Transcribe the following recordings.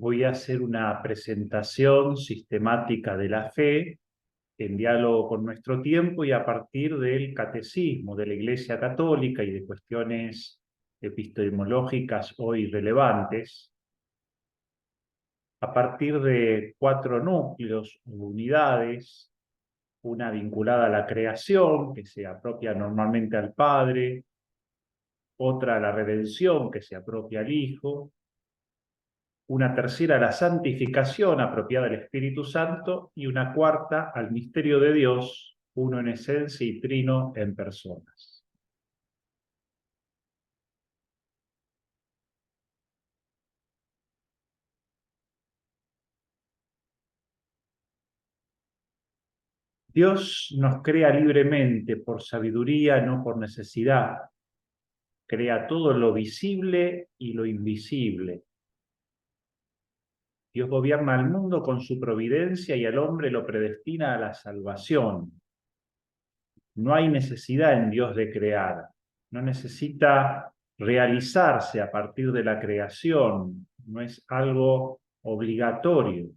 Voy a hacer una presentación sistemática de la fe en diálogo con nuestro tiempo y a partir del catecismo de la Iglesia Católica y de cuestiones epistemológicas hoy relevantes, a partir de 4 núcleos o unidades, una vinculada a la creación, que se apropia normalmente al Padre, otra a la redención, que se apropia al Hijo, una tercera a la santificación apropiada al Espíritu Santo y una cuarta al misterio de Dios, uno en esencia y trino en personas. Dios nos crea libremente por sabiduría, no por necesidad. Crea todo lo visible y lo invisible. Dios gobierna al mundo con su providencia y al hombre lo predestina a la salvación. No hay necesidad en Dios de crear. No necesita realizarse a partir de la creación. No es algo obligatorio.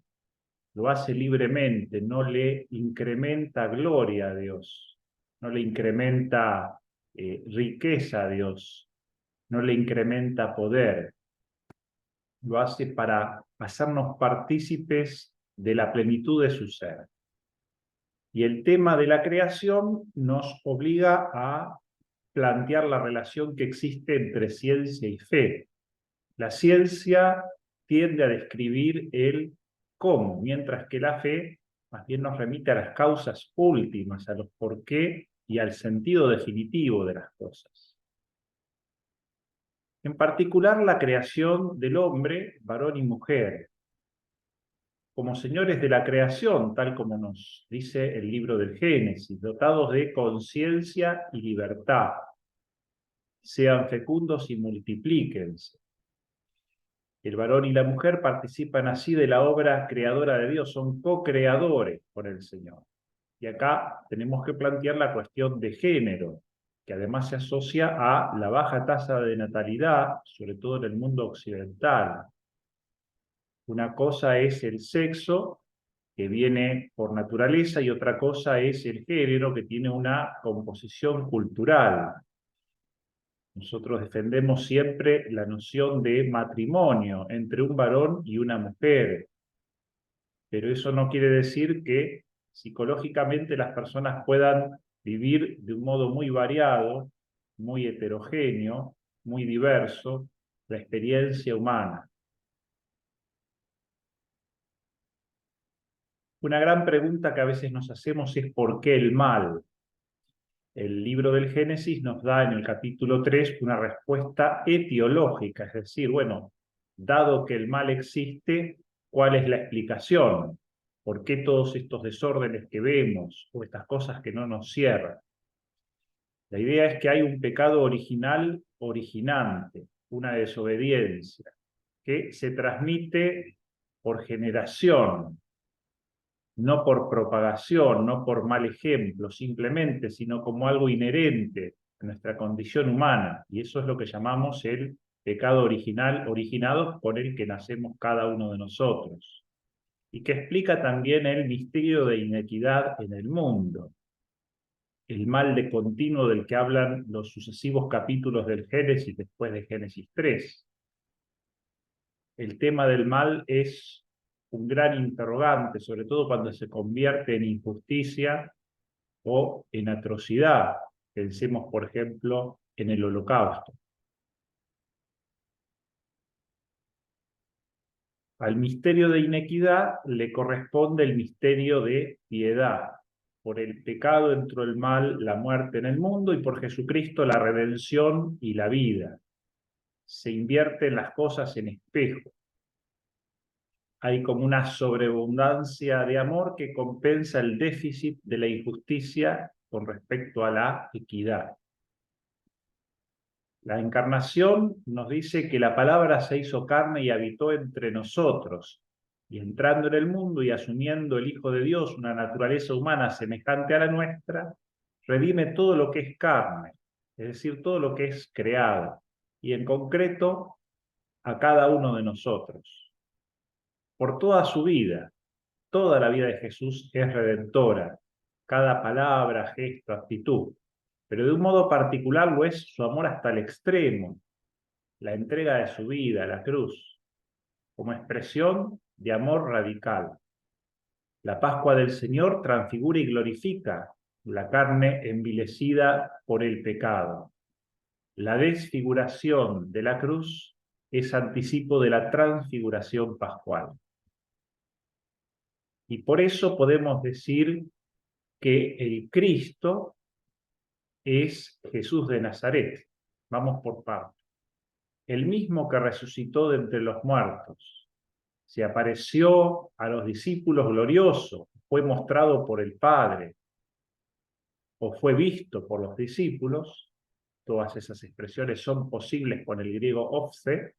Lo hace libremente, no le incrementa gloria a Dios, no le incrementa riqueza a Dios, no le incrementa poder. Lo hace para hacernos partícipes de la plenitud de su ser. Y el tema de la creación nos obliga a plantear la relación que existe entre ciencia y fe. La ciencia tiende a describir el cómo, mientras que la fe más bien nos remite a las causas últimas, a los por qué y al sentido definitivo de las cosas. En particular, la creación del hombre, varón y mujer, como señores de la creación, tal como nos dice el libro del Génesis, dotados de conciencia y libertad. Sean fecundos y multiplíquense. El varón y la mujer participan así de la obra creadora de Dios, son co-creadores con el Señor. Y acá tenemos que plantear la cuestión de género, que además se asocia a la baja tasa de natalidad, sobre todo en el mundo occidental. Una cosa es el sexo, que viene por naturaleza, y otra cosa es el género, que tiene una composición cultural. Nosotros defendemos siempre la noción de matrimonio entre un varón y una mujer, pero eso no quiere decir que psicológicamente las personas puedan vivir de un modo muy variado, muy heterogéneo, muy diverso, la experiencia humana. Una gran pregunta que a veces nos hacemos es ¿por qué el mal? El libro del Génesis nos da en el capítulo 3 una respuesta etiológica, es decir, bueno, dado que el mal existe, ¿cuál es la explicación? ¿Por qué todos estos desórdenes que vemos o estas cosas que no nos cierran? La idea es que hay un pecado original originante, una desobediencia, que se transmite por generación, no por propagación, no por mal ejemplo, simplemente, sino como algo inherente a nuestra condición humana. Y eso es lo que llamamos el pecado original, originado por el que nacemos cada uno de nosotros. Y que explica también el misterio de inequidad en el mundo. El mal de continuo del que hablan los sucesivos capítulos del Génesis después de Génesis 3. El tema del mal es un gran interrogante, sobre todo cuando se convierte en injusticia o en atrocidad. Pensemos, por ejemplo, en el Holocausto. Al misterio de inequidad le corresponde el misterio de piedad. Por el pecado entró el mal, la muerte en el mundo, y por Jesucristo la redención y la vida. Se invierten las cosas en espejo. Hay como una sobreabundancia de amor que compensa el déficit de la injusticia con respecto a la equidad. La encarnación nos dice que la palabra se hizo carne y habitó entre nosotros, y entrando en el mundo y asumiendo el Hijo de Dios una naturaleza humana semejante a la nuestra, redime todo lo que es carne, es decir, todo lo que es creado, y en concreto a cada uno de nosotros. por toda su vida. Toda la vida de Jesús es redentora, cada palabra, gesto, actitud, pero de un modo particular lo es su amor hasta el extremo, la entrega de su vida, la cruz, como expresión de amor radical. La Pascua del Señor transfigura y glorifica la carne envilecida por el pecado. La desfiguración de la cruz es anticipo de la transfiguración pascual. Y por eso podemos decir que el Cristo es Jesús de Nazaret. Vamos por partes. El mismo que resucitó de entre los muertos, se apareció a los discípulos glorioso, fue mostrado por el Padre, o fue visto por los discípulos, todas esas expresiones son posibles con el griego opse,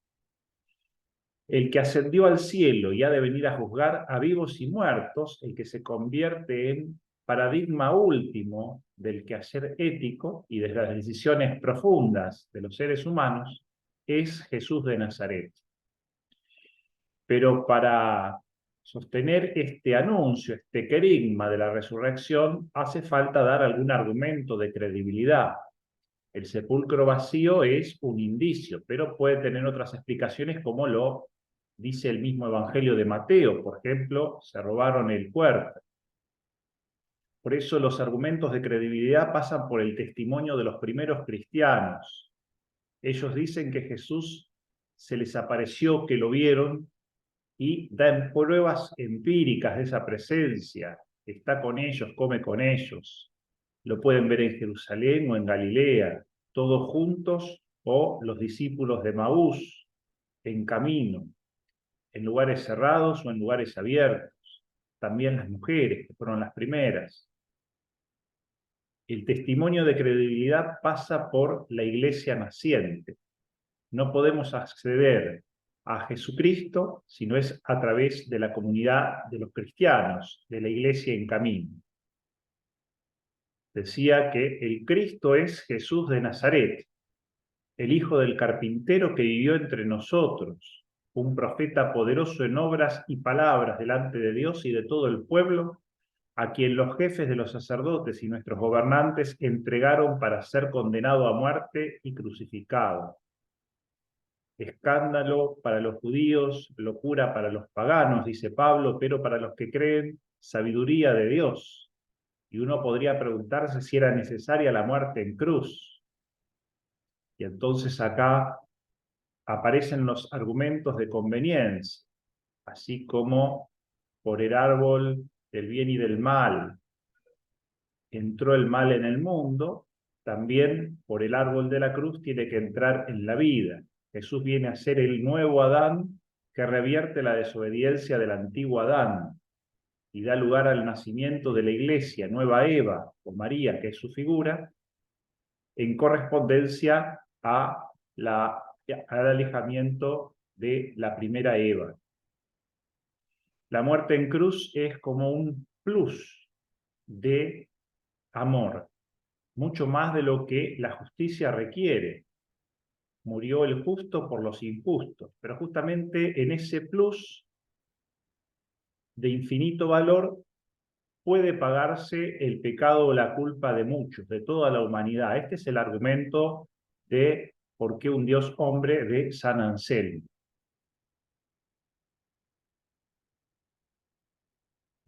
el que ascendió al cielo y ha de venir a juzgar a vivos y muertos, el que se convierte en paradigma último del quehacer ético y de las decisiones profundas de los seres humanos, es Jesús de Nazaret. Pero para sostener este anuncio, este querigma de la resurrección, hace falta dar algún argumento de credibilidad. El sepulcro vacío es un indicio, pero puede tener otras explicaciones como lo dice el mismo Evangelio de Mateo. Por ejemplo, se robaron el cuerpo. Por eso los argumentos de credibilidad pasan por el testimonio de los primeros cristianos. Ellos dicen que Jesús se les apareció, que lo vieron, y dan pruebas empíricas de esa presencia. Está con ellos, come con ellos. Lo pueden ver en Jerusalén o en Galilea, todos juntos, o los discípulos de Maús, en camino, en lugares cerrados o en lugares abiertos. También las mujeres, que fueron las primeras. El testimonio de credibilidad pasa por la iglesia naciente. No podemos acceder a Jesucristo si no es a través de la comunidad de los cristianos, de la iglesia en camino. Decía que el Cristo es Jesús de Nazaret, el hijo del carpintero que vivió entre nosotros, un profeta poderoso en obras y palabras delante de Dios y de todo el pueblo, a quien los jefes de los sacerdotes y nuestros gobernantes entregaron para ser condenado a muerte y crucificado. Escándalo para los judíos, locura para los paganos, dice Pablo, pero para los que creen, sabiduría de Dios. Y uno podría preguntarse si era necesaria la muerte en cruz. Y entonces acá aparecen los argumentos de conveniencia, así como por el árbol del bien y del mal entró el mal en el mundo, también por el árbol de la cruz tiene que entrar en la vida. Jesús viene a ser el nuevo Adán que revierte la desobediencia del antiguo Adán y da lugar al nacimiento de la iglesia, nueva Eva, o María, que es su figura, en correspondencia al alejamiento de la primera Eva. La muerte en cruz es como un plus de amor, mucho más de lo que la justicia requiere. Murió el justo por los injustos, pero justamente en ese plus de infinito valor puede pagarse el pecado o la culpa de muchos, de toda la humanidad. Este es el argumento de por qué un Dios hombre de San Anselmo.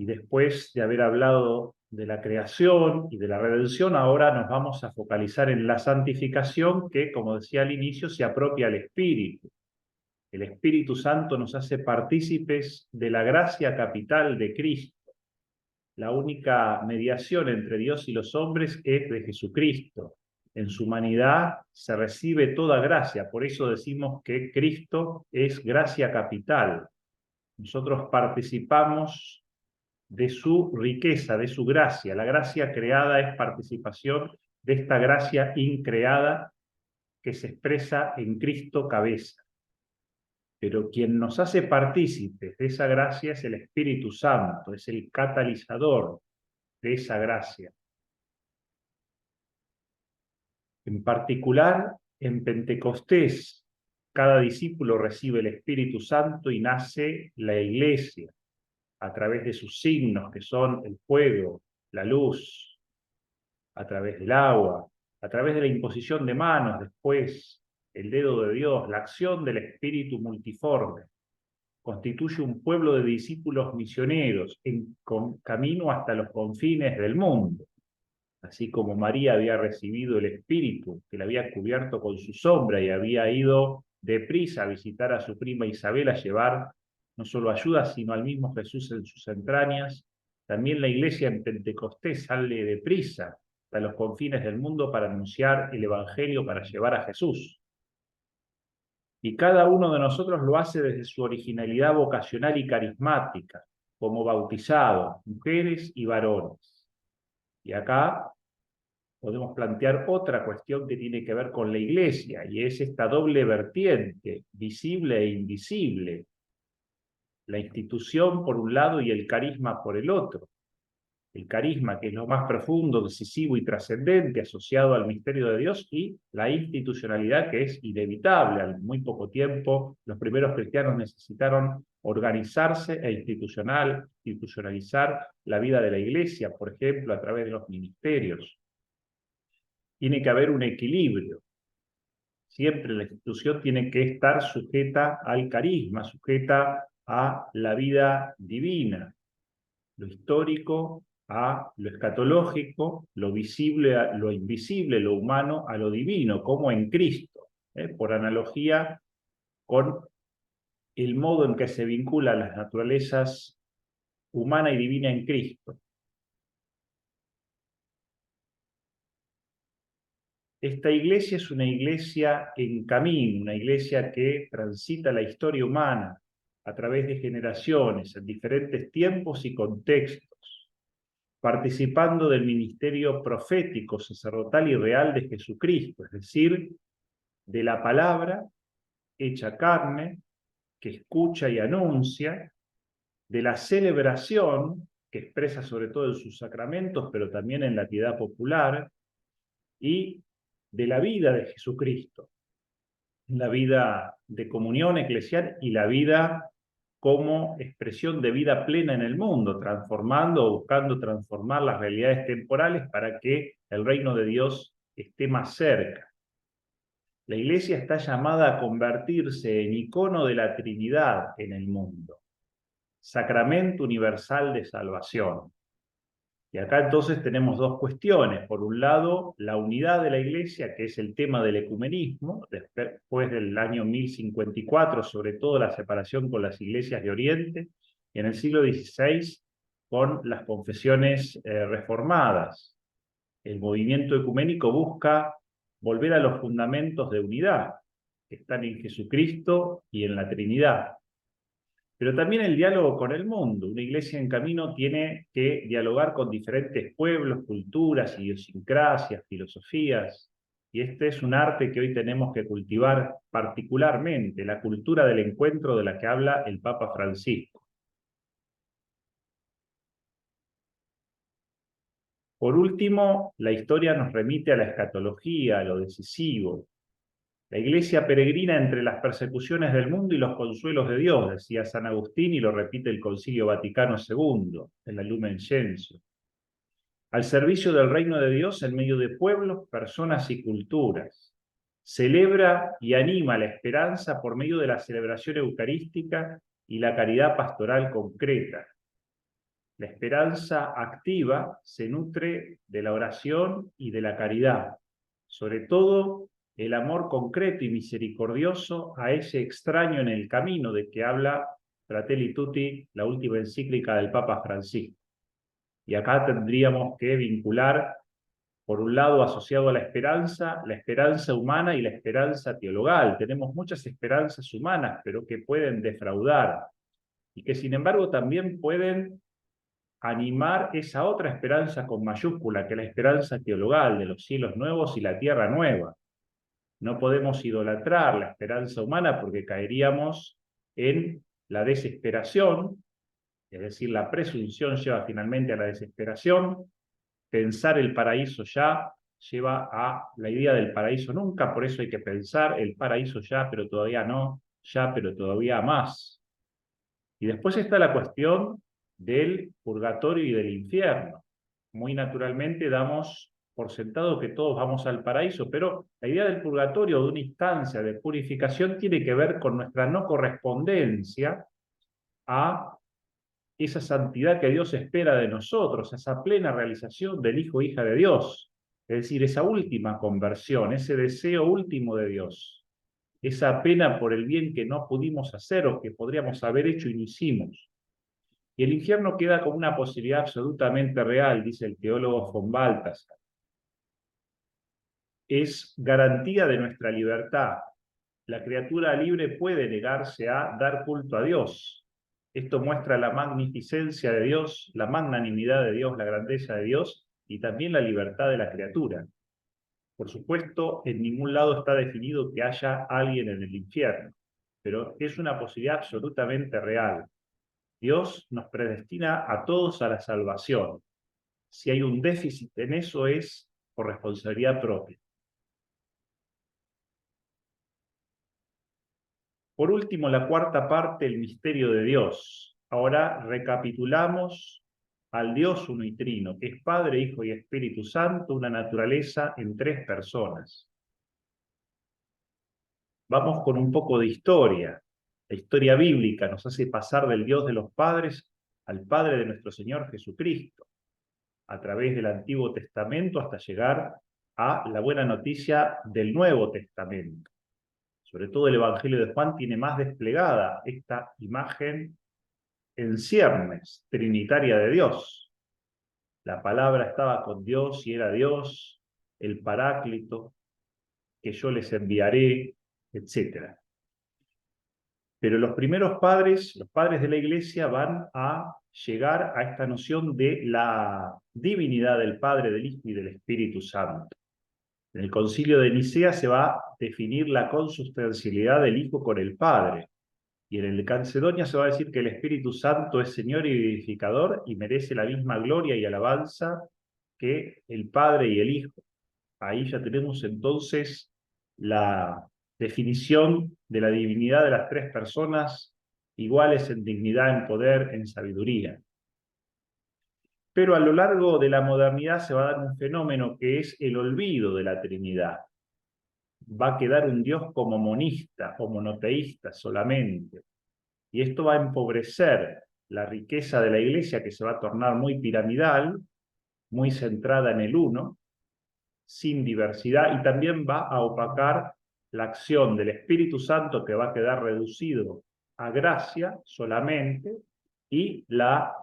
Y después de haber hablado de la creación y de la redención, ahora nos vamos a focalizar en la santificación que, como decía al inicio, se apropia al Espíritu. El Espíritu Santo nos hace partícipes de la gracia capital de Cristo. La única mediación entre Dios y los hombres es de Jesucristo. En su humanidad se recibe toda gracia, por eso decimos que Cristo es gracia capital. Nosotros participamos de su riqueza, de su gracia. La gracia creada es participación de esta gracia increada que se expresa en Cristo cabeza. Pero quien nos hace partícipes de esa gracia es el Espíritu Santo, es el catalizador de esa gracia. En particular, en Pentecostés, Cada discípulo recibe el Espíritu Santo y nace la Iglesia a través de sus signos, que son el fuego, la luz, a través del agua, a través de la imposición de manos, después el dedo de Dios, la acción del Espíritu multiforme. Constituye un pueblo de discípulos misioneros con camino hasta los confines del mundo. Así como María había recibido el Espíritu, que la había cubierto con su sombra y había ido deprisa a visitar a su prima Isabel a llevar no solo ayuda, sino al mismo Jesús en sus entrañas, también la iglesia en Pentecostés sale deprisa a los confines del mundo para anunciar el Evangelio, para llevar a Jesús. Y cada uno de nosotros lo hace desde su originalidad vocacional y carismática, como bautizados, mujeres y varones. Y acá podemos plantear otra cuestión que tiene que ver con la iglesia, y es esta doble vertiente, visible e invisible. La institución por un lado y el carisma por el otro. El carisma, que es lo más profundo, decisivo y trascendente, asociado al misterio de Dios, y la institucionalidad, que es inevitable. Al muy poco tiempo, los primeros cristianos necesitaron organizarse e institucionalizar la vida de la iglesia, por ejemplo, a través de los ministerios. Tiene que haber un equilibrio. Siempre la institución tiene que estar sujeta al carisma, sujeta a la vida divina, lo histórico a lo escatológico, lo visible a lo invisible, lo humano a lo divino, como en Cristo, por analogía con el modo en que se vinculan las naturalezas humana y divina en Cristo. Esta iglesia es una iglesia en camino, una iglesia que transita la historia humana a través de generaciones, en diferentes tiempos y contextos, participando del ministerio profético, sacerdotal y real de Jesucristo, es decir, de la palabra hecha carne, que escucha y anuncia, de la celebración, que expresa sobre todo en sus sacramentos, pero también en la piedad popular, y de la vida de Jesucristo, la vida de comunión eclesial y la vida como expresión de vida plena en el mundo, transformando o buscando transformar las realidades temporales para que el reino de Dios esté más cerca. La Iglesia está llamada a convertirse en icono de la Trinidad en el mundo, sacramento universal de salvación. Y acá entonces tenemos dos cuestiones. Por un lado, la unidad de la Iglesia, que es el tema del ecumenismo, después del año 1054, sobre todo la separación con las iglesias de Oriente, y en el siglo XVI con las confesiones reformadas. El movimiento ecuménico busca volver a los fundamentos de unidad, que están en Jesucristo y en la Trinidad. Pero también el diálogo con el mundo. Una iglesia en camino tiene que dialogar con diferentes pueblos, culturas, idiosincrasias, filosofías. Y este es un arte que hoy tenemos que cultivar particularmente, la cultura del encuentro de la que habla el Papa Francisco. Por último, la historia nos remite a la escatología, a lo decisivo. La iglesia peregrina entre las persecuciones del mundo y los consuelos de Dios, decía San Agustín, y lo repite el Concilio Vaticano II, en la Lumen Gentium. Al servicio del reino de Dios en medio de pueblos, personas y culturas. Celebra y anima la esperanza por medio de la celebración eucarística y la caridad pastoral concreta. La esperanza activa se nutre de la oración y de la caridad, sobre todo el amor concreto y misericordioso a ese extraño en el camino de que habla Fratelli Tutti, la última encíclica del Papa Francisco. Y acá tendríamos que vincular, por un lado, asociado a la esperanza humana y la esperanza teologal. Tenemos muchas esperanzas humanas, pero que pueden defraudar y que sin embargo también pueden animar esa otra esperanza con mayúscula, que es la esperanza teologal de los cielos nuevos y la tierra nueva. No podemos idolatrar la esperanza humana porque caeríamos en la desesperación, es decir, la presunción lleva finalmente a la desesperación, pensar el paraíso ya lleva a la idea del paraíso nunca, por eso hay que pensar el paraíso ya, pero todavía no, ya, pero todavía más. Y después está la cuestión del purgatorio y del infierno. Muy naturalmente damos por sentado que todos vamos al paraíso, pero la idea del purgatorio, de una instancia de purificación, tiene que ver con nuestra no correspondencia a esa santidad que Dios espera de nosotros, esa plena realización del Hijo e Hija de Dios. Es decir, esa última conversión, ese deseo último de Dios, esa pena por el bien que no pudimos hacer o que podríamos haber hecho y no hicimos. Y el infierno queda como una posibilidad absolutamente real, dice el teólogo von Balthasar. Es garantía de nuestra libertad. La criatura libre puede negarse a dar culto a Dios. Esto muestra la magnificencia de Dios, la magnanimidad de Dios, la grandeza de Dios y también la libertad de la criatura. Por supuesto, en ningún lado está definido que haya alguien en el infierno, pero es una posibilidad absolutamente real. Dios nos predestina a todos a la salvación. Si hay un déficit en eso es por responsabilidad propia. Por último, la cuarta parte, el misterio de Dios. Ahora recapitulamos al Dios uno y trino, que es Padre, Hijo y Espíritu Santo, una naturaleza en tres personas. Vamos con un poco de historia. La historia bíblica nos hace pasar del Dios de los padres al Padre de nuestro Señor Jesucristo, a través del Antiguo Testamento hasta llegar a la buena noticia del Nuevo Testamento. Sobre todo el Evangelio de Juan tiene más desplegada esta imagen en ciernes trinitaria de Dios. La palabra estaba con Dios y era Dios, el Paráclito, que yo les enviaré, etc. Pero los primeros padres, los padres de la Iglesia, van a llegar a esta noción de la divinidad del Padre, del Hijo y del Espíritu Santo. En el Concilio de Nicea se va a definir la consustancialidad del Hijo con el Padre. Y en el de Calcedonia se va a decir que el Espíritu Santo es Señor y vivificador y merece la misma gloria y alabanza que el Padre y el Hijo. Ahí ya tenemos entonces la definición de la divinidad de las tres personas iguales en dignidad, en poder, en sabiduría. Pero a lo largo de la modernidad se va a dar un fenómeno que es el olvido de la Trinidad. Va a quedar un Dios como monista o monoteísta solamente. Y esto va a empobrecer la riqueza de la Iglesia, que se va a tornar muy piramidal, muy centrada en el uno, sin diversidad, y también va a opacar la acción del Espíritu Santo, que va a quedar reducido a gracia solamente, y la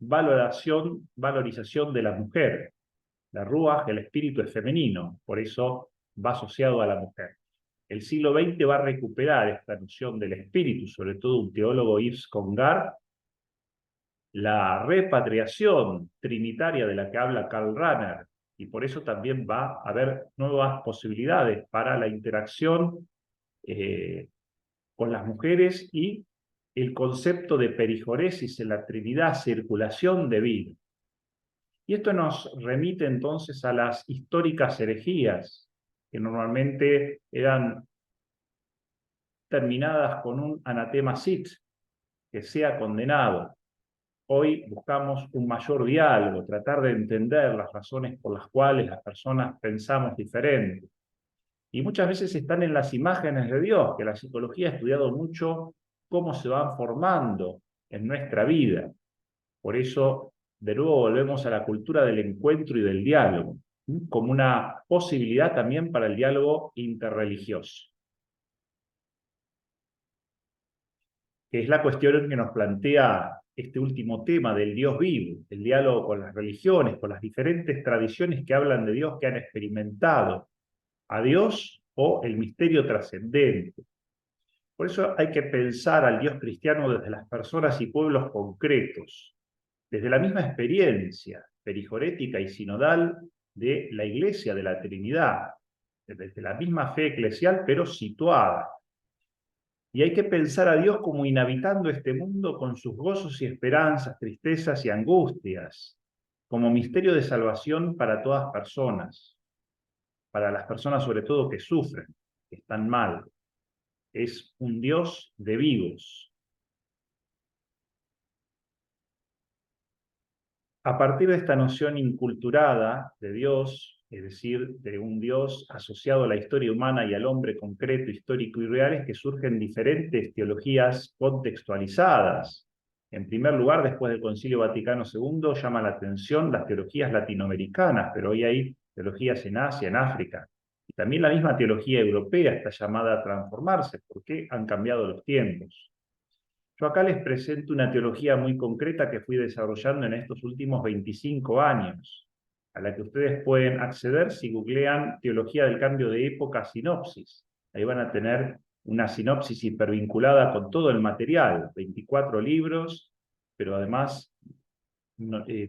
valorización de la mujer. La Ruaj, el espíritu, es femenino, por eso va asociado a la mujer. El siglo XX va a recuperar esta noción del espíritu, sobre todo un teólogo, Yves Congar, la repatriación trinitaria de la que habla Karl Rahner, y por eso también va a haber nuevas posibilidades para la interacción con las mujeres y el concepto de perijoresis en la Trinidad, circulación de vida. Y esto nos remite entonces a las históricas herejías, que normalmente eran terminadas con un anatema sit, que sea condenado. Hoy buscamos un mayor diálogo, tratar de entender las razones por las cuales las personas pensamos diferente. Y muchas veces están en las imágenes de Dios, que la psicología ha estudiado mucho cómo se van formando en nuestra vida. Por eso, de nuevo, volvemos a la cultura del encuentro y del diálogo, como una posibilidad también para el diálogo interreligioso, que es la cuestión que nos plantea este último tema del Dios vivo, el diálogo con las religiones, con las diferentes tradiciones que hablan de Dios, que han experimentado a Dios o el misterio trascendente. Por eso hay que pensar al Dios cristiano desde las personas y pueblos concretos, desde la misma experiencia perijorética y sinodal de la Iglesia de la Trinidad, desde la misma fe eclesial, pero situada. Y hay que pensar a Dios como inhabitando este mundo con sus gozos y esperanzas, tristezas y angustias, como misterio de salvación para todas personas. para las personas sobre todo que sufren, que están mal. Es un Dios de vivos. A partir de esta noción inculturada de Dios, es decir, de un Dios asociado a la historia humana y al hombre concreto, histórico y real, es que surgen diferentes teologías contextualizadas. En primer lugar, después del Concilio Vaticano II, llama la atención las teologías latinoamericanas, pero hoy hay teologías en Asia, en África. Y también la misma teología europea está llamada a transformarse, porque han cambiado los tiempos. Yo acá les presento una teología muy concreta que fui desarrollando en estos últimos 25 años, a la que ustedes pueden acceder si googlean Teología del Cambio de Época Sinopsis. Ahí van a tener una sinopsis hipervinculada con todo el material, 24 libros, pero además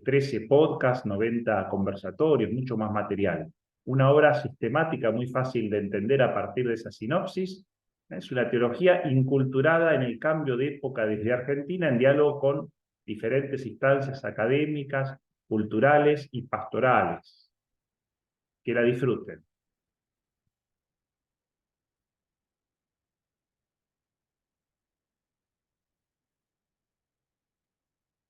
13 podcasts, 90 conversatorios, mucho más material. Una obra sistemática muy fácil de entender a partir de esa sinopsis. Es una teología inculturada en el cambio de época desde Argentina en diálogo con diferentes instancias académicas, culturales y pastorales. Que la disfruten.